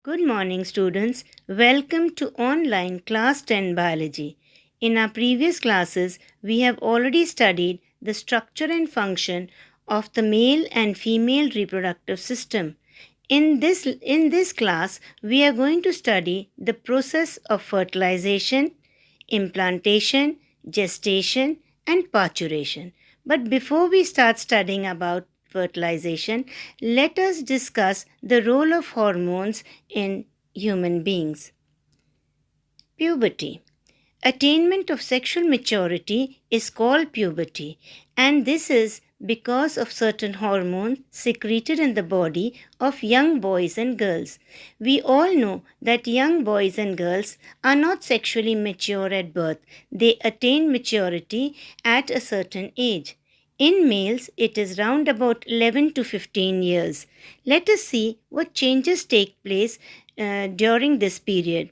Good morning, students. Welcome to online class 10 biology. In our previous classes, we have already studied the structure and function of the male and female reproductive system. In this class, we are going to study the process of fertilization, implantation, gestation, and parturition. But before we start studying about fertilization, let us discuss the role of hormones in human beings. Puberty. Attainment of sexual maturity is called puberty, and this is because of certain hormones secreted in the body of young boys and girls. We all know that young boys and girls are not sexually mature at birth, they attain maturity at a certain age. In males, it is round about 11 to 15 years. Let us see what changes take place during this period.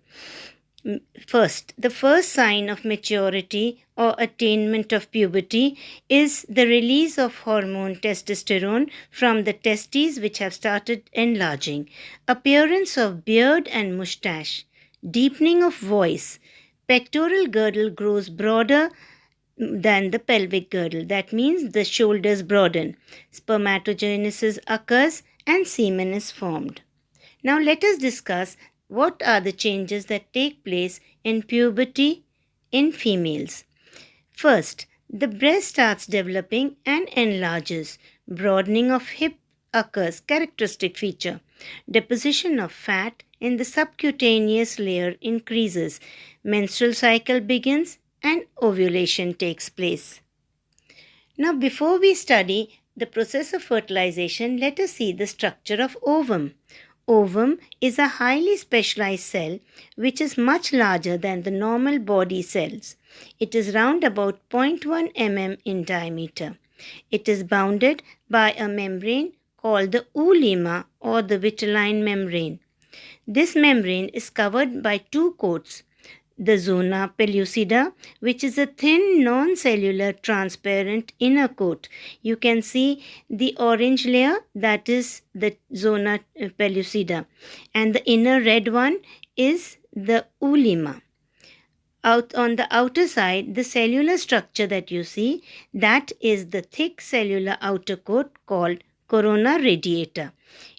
First, the first sign of maturity or attainment of puberty is the release of hormone testosterone from the testes which have started enlarging, appearance of beard and mustache, deepening of voice, pectoral girdle grows broader than the pelvic girdle. That means the shoulders broaden, spermatogenesis occurs, and semen is formed. Now let us discuss what are the changes that take place in puberty in females. First, the breast starts developing and enlarges. Broadening of hip occurs, characteristic feature. Deposition of fat in the subcutaneous layer increases. Menstrual cycle begins and ovulation takes place. Now, before we study the process of fertilization, let us see the structure of ovum. Ovum is a highly specialized cell which is much larger than the normal body cells. It is round about 0.1 mm in diameter. It is bounded by a membrane called the oollema or the vitelline membrane. This membrane is covered by two coats, the zona pellucida, which is a thin non-cellular transparent inner coat. You can see the orange layer, that is the zona pellucida, and the inner red one is the oollema. Out on the outer side, the cellular structure that you see, that is the thick cellular outer coat called corona radiata.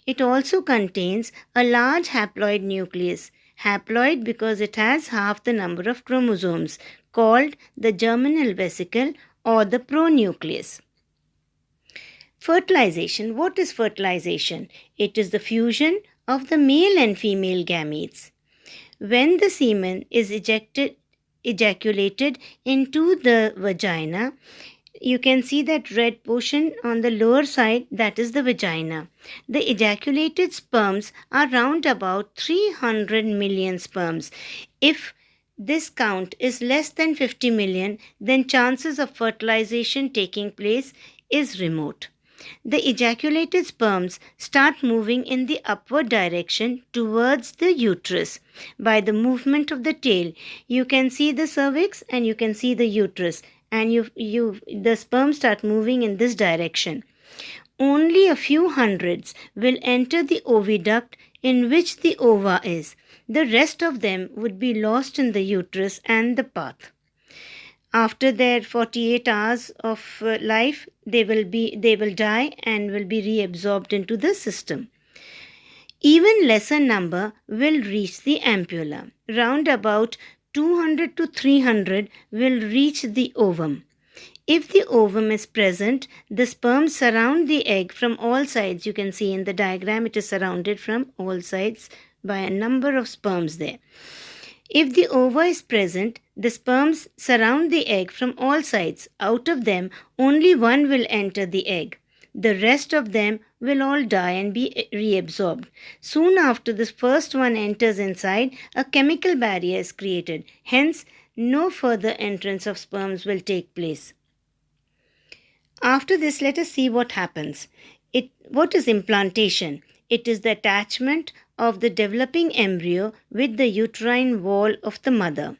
It also contains a large haploid nucleus. Haploid because it has half the number of chromosomes, called the germinal vesicle or the pronucleus. Fertilization. What is fertilization? It is the fusion of the male and female gametes. When the semen is ejaculated into the vagina, you can see that red portion on the lower side, that is the vagina. The ejaculated sperms are round about 300 million sperms. If this count is less than 50 million, then chances of fertilization taking place is remote. The ejaculated sperms start moving in the upward direction towards the uterus. By the movement of the tail, you can see the cervix and you can see the uterus, and the sperms start moving in this direction. Only a few hundreds will enter the oviduct in which the ova is. The rest of them would be lost in the uterus and the path. After their 48 hours of life, they will die and will be reabsorbed into the system. Even lesser number will reach the ampulla. Round about 200 to 300 will reach the ovum. If the ovum is present, the sperms surround the egg from all sides. You can see in the diagram it is surrounded from all sides by a number of sperms there. If the ova is present, the sperms surround the egg from all sides. Out of them, only one will enter the egg. The rest of them will all die and be reabsorbed. Soon after the first one enters inside, a chemical barrier is created. Hence, no further entrance of sperms will take place. After this, let us see what happens. What is implantation? It is the attachment of the developing embryo with the uterine wall of the mother.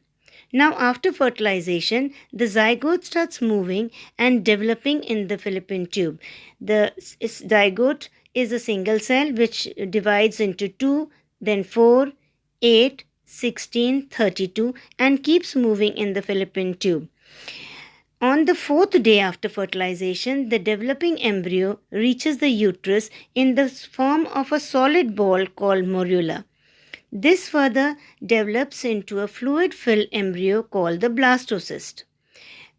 Now, after fertilization, the zygote starts moving and developing in the fallopian tube. The zygote is a single cell which divides into two. then 4, 8, 16, 32, and keeps moving in the fallopian tube. On the fourth day after fertilization, the developing embryo reaches the uterus in the form of a solid ball called morula. This further develops into a fluid-filled embryo called the blastocyst.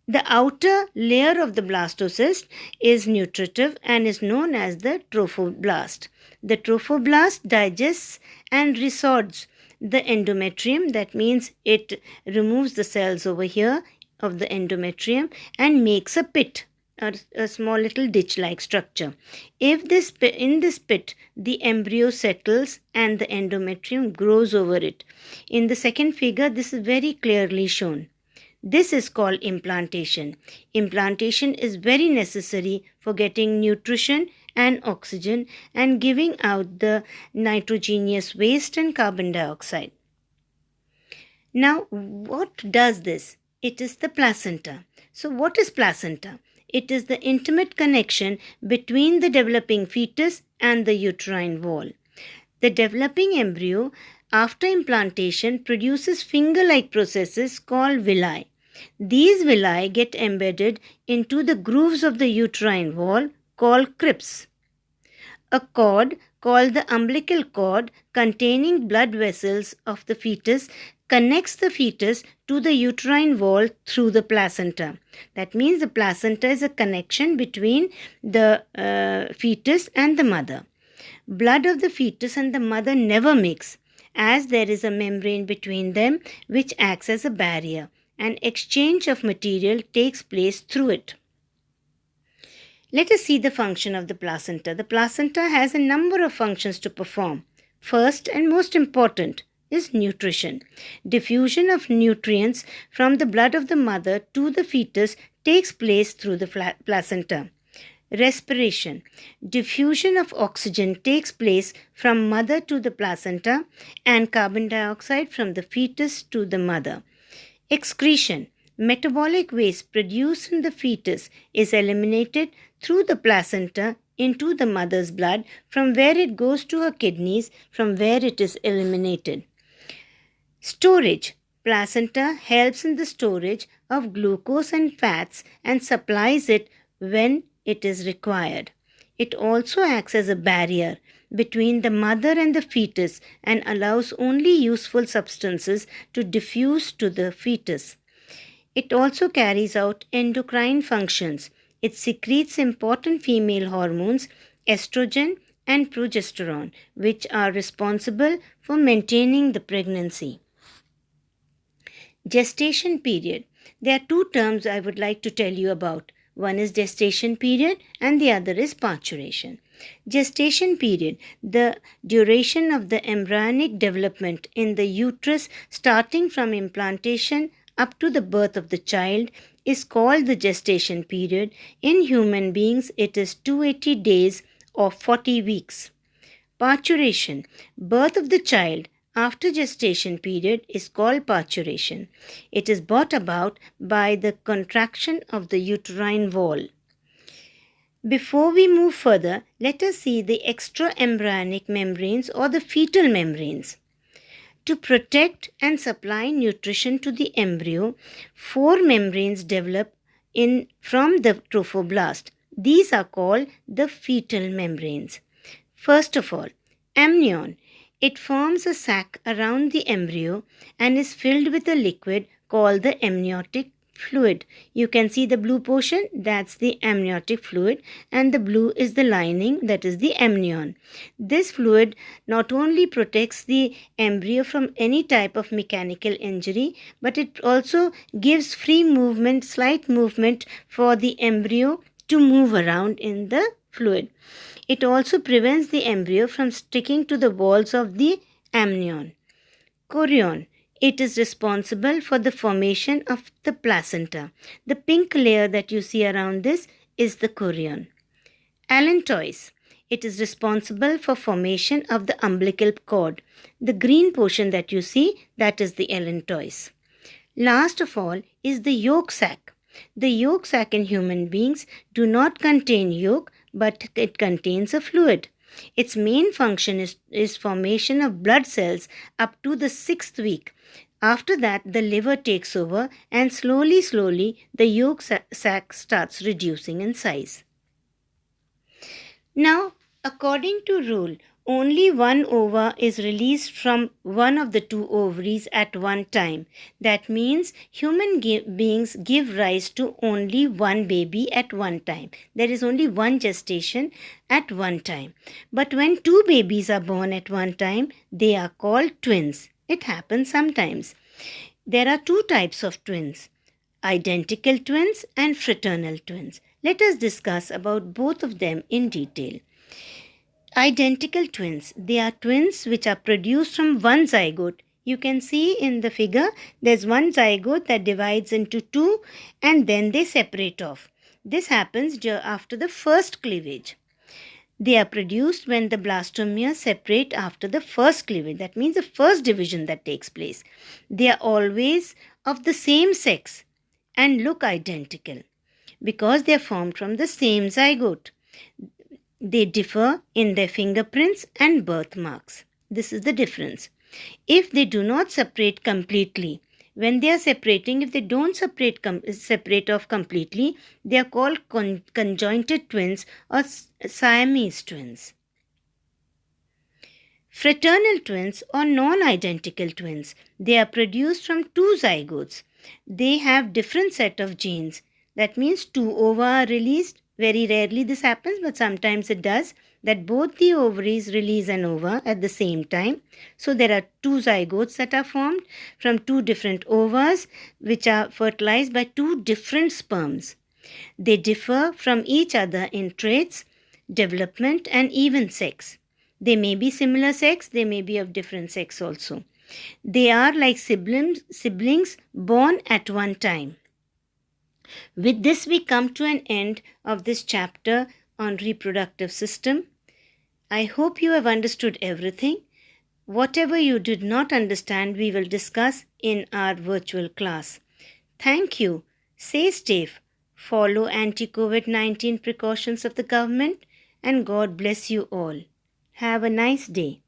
The outer layer of the blastocyst is nutritive and is known as the trophoblast. The trophoblast digests and resorts the endometrium, that means it removes the cells over here of the endometrium and makes a pit, a small little ditch-like structure. In this pit, the embryo settles and the endometrium grows over it. In the second figure, this is very clearly shown. This is called implantation. Implantation is very necessary for getting nutrition and oxygen and giving out the nitrogenous waste and carbon dioxide. Now, what does this? It is the placenta. So, what is placenta? It is the intimate connection between the developing fetus and the uterine wall. The developing embryo, after implantation, produces finger-like processes called villi. These villi get embedded into the grooves of the uterine wall called crypts. A cord called the umbilical cord, containing blood vessels of the fetus, connects the fetus to the uterine wall through the placenta. That means the placenta is a connection between the fetus and the mother. Blood of the fetus and the mother never mix, as there is a membrane between them which acts as a barrier, and exchange of material takes place through it. Let us see the function of the placenta. The placenta has a number of functions to perform. First and most important is nutrition. Diffusion of nutrients from the blood of the mother to the fetus takes place through the placenta. Respiration. Diffusion of oxygen takes place from mother to the placenta and carbon dioxide from the fetus to the mother. Excretion. Metabolic waste produced in the fetus is eliminated through the placenta into the mother's blood, from where it goes to her kidneys, from where it is eliminated. Storage. Placenta helps in the storage of glucose and fats and supplies it when it is required. It also acts as a barrier between the mother and the fetus and allows only useful substances to diffuse to the fetus. It also carries out endocrine functions. It secretes important female hormones, estrogen and progesterone, which are responsible for maintaining the pregnancy. Gestation period. There are two terms I would like to tell you about. One is gestation period and the other is parturition. Gestation period, the duration of the embryonic development in the uterus starting from implantation up to the birth of the child, is called the gestation period. In human beings, it is 280 days or 40 weeks. Parturition, birth of the child after gestation period, is called parturition. It is brought about by the contraction of the uterine wall. Before we move further, let us see the extraembryonic membranes or the fetal membranes. To protect and supply nutrition to the embryo, 4 membranes develop from the trophoblast. These are called the fetal membranes. First of all, amnion. It forms a sac around the embryo and is filled with a liquid called the amniotic fluid. You can see the blue portion, that's the amniotic fluid, and the blue is the lining, that is the amnion. This fluid not only protects the embryo from any type of mechanical injury, but it also gives free movement, slight movement for the embryo to move around in the fluid. It also prevents the embryo from sticking to the walls of the amnion. Chorion. It is responsible for the formation of the placenta. The pink layer that you see around this is the chorion. Allantois. It is responsible for formation of the umbilical cord. The green portion that you see, that is the allantois. Last of all is the yolk sac. The yolk sac in human beings do not contain yolk, but it contains a fluid. Its main function is formation of blood cells up to the 6th week. After that, the liver takes over and slowly, the yolk sac starts reducing in size. Now, according to rule, only one ova is released from one of the two ovaries at one time. That means human beings give rise to only one baby at one time. There is only one gestation at one time. But when two babies are born at one time, they are called twins. It happens sometimes. There are two types of twins: identical twins and fraternal twins. Let us discuss about both of them in detail. Identical twins. They are twins which are produced from one zygote. You can see in the figure there's one zygote that divides into two and then they separate off. This happens after the first cleavage. They are produced when the blastomeres separate after the first cleavage. That means the first division that takes place. They are always of the same sex and look identical because they are formed from the same zygote. They differ in their fingerprints and birthmarks. This is the difference. If they do not separate completely, when they are separating, if they don't separate off completely, they are called conjoined twins or Siamese twins. Fraternal twins or non-identical twins, they are produced from two zygotes. They have different set of genes. That means two ova are released. Very rarely this happens, but sometimes it does, that both the ovaries release an ova at the same time. So there are two zygotes that are formed from two different ovas which are fertilized by two different sperms. They differ from each other in traits, development, and even sex. They may be similar sex, they may be of different sex also. They are like siblings born at one time. With this, we come to an end of this chapter on reproductive system. I hope you have understood everything. Whatever you did not understand, we will discuss in our virtual class. Thank you. Stay safe. Follow anti-COVID-19 precautions of the government, and God bless you all. Have a nice day.